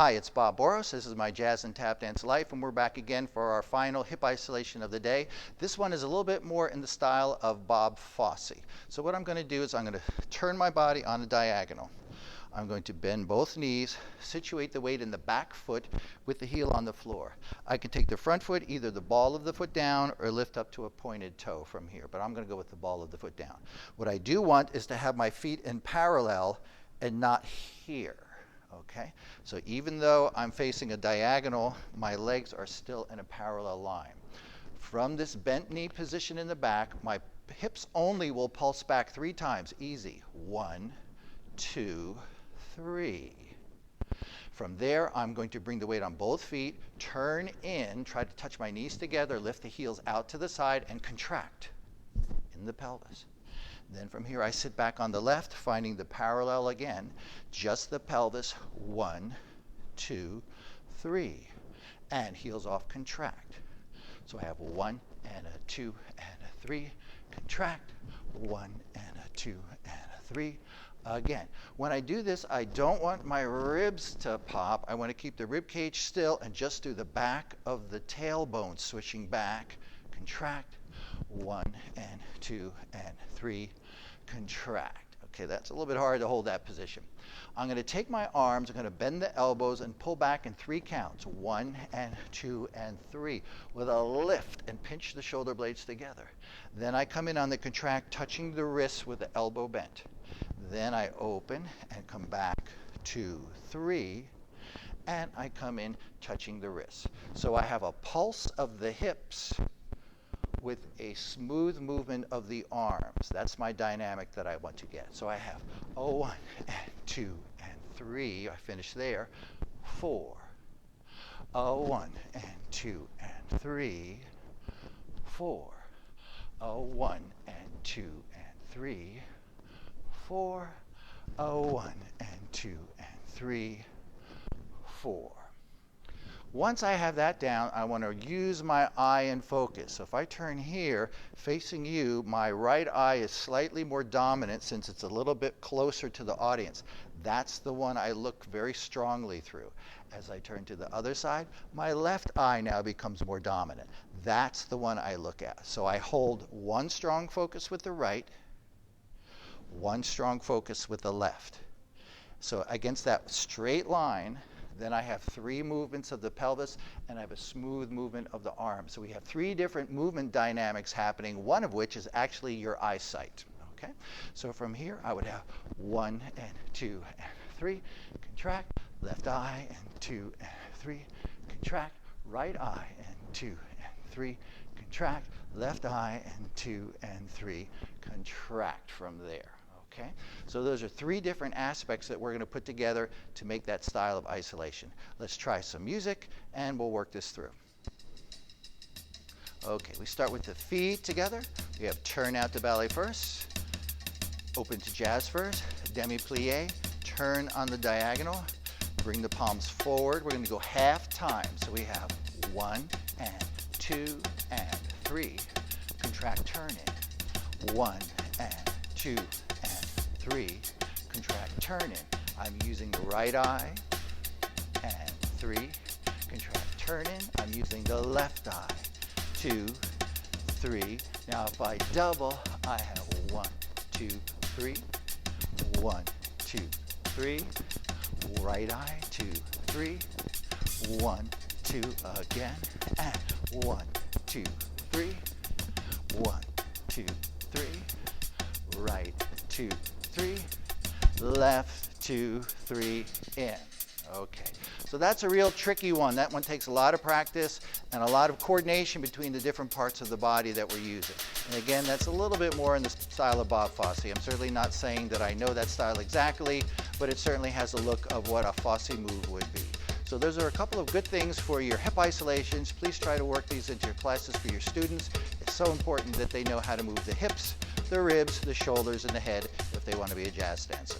Hi, it's Bob Boross. This is my Jazz and Tap Dance Life, and we're back again for our final hip isolation of the day. This one is a little bit more in the style of Bob Fosse. So what I'm going to do is I'm going to turn my body on a diagonal. I'm going to bend both knees, situate the weight in the back foot with the heel on the floor. I can take the front foot, either the ball of the foot down or lift up to a pointed toe from here, but I'm going to go with the ball of the foot down. What I do want is to have my feet in parallel and not here. Okay, so even though I'm facing a diagonal, my legs are still in a parallel line. From this bent knee position in the back, my hips only will pulse back 3 times. Easy. 1, 2, 3. From there, I'm going to bring the weight on both feet, turn in, try to touch my knees together, lift the heels out to the side, and contract in the pelvis. Then from here, I sit back on the left, finding the parallel again, just the pelvis, 1, 2, 3, and heels off, contract. So I have 1 and a 2 and a 3, contract, 1 and a 2 and a 3, again. When I do this, I don't want my ribs to pop. I want to keep the rib cage still and just do the back of the tailbone, switching back, contract, 1 and 2 and 3, contract. Okay, that's a little bit hard to hold that position. I'm going to take my arms, I'm going to bend the elbows and pull back in 3 counts, 1 and 2 and 3, with a lift and pinch the shoulder blades together. Then I come in on the contract, touching the wrists with the elbow bent. Then I open and come back, 2, 3, and I come in touching the wrists. So I have a pulse of the hips with a smooth movement of the arms. That's my dynamic that I want to get. So I have 1 and 2 and 3. I finish there. 4. 1 and 2 and 3. 4. 1 and 2 and 3. 4. 1 and 2 and 3. 4. Once I have that down, I want to use my eye and focus. So if I turn here, facing you, my right eye is slightly more dominant since it's a little bit closer to the audience. That's the one I look very strongly through. As I turn to the other side, my left eye now becomes more dominant. That's the one I look at. So I hold one strong focus with the right, one strong focus with the left. So against that straight line, then I have 3 movements of the pelvis, and I have a smooth movement of the arms. So we have 3 different movement dynamics happening, one of which is actually your eyesight. Okay? So from here, I would have 1 and 2 and 3, contract, left eye, and 2 and 3, contract, right eye, and 2 and 3, contract, left eye, and 2 and 3, contract from there. Okay? So those are 3 different aspects that we're going to put together to make that style of isolation. Let's try some music and we'll work this through. Okay, we start with the feet together. We have turn out to ballet first, open to jazz first, demi-plie, turn on the diagonal, bring the palms forward. We're going to go half time. So we have 1 and 2 and 3, contract, turn in, 1 and 2 3, contract, turn in. I'm using the right eye, and 3, contract, turn in. I'm using the left eye, 2, 3. Now if I double, I have 1, 2, 3, 1, 2, 3, right eye, 2, 3, 1, 2, again, and 1, 2, 3, 1, 2, 3, right, 2, 3, left, 2, 3, in. Okay, so that's a real tricky one. That one takes a lot of practice and a lot of coordination between the different parts of the body that we're using. And again, that's a little bit more in the style of Bob Fosse. I'm certainly not saying that I know that style exactly, but it certainly has a look of what a Fosse move would be. So those are a couple of good things for your hip isolations. Please try to work these into your classes for your students. It's so important that they know how to move the hips, the ribs, the shoulders, and the head if they want to be a jazz dancer.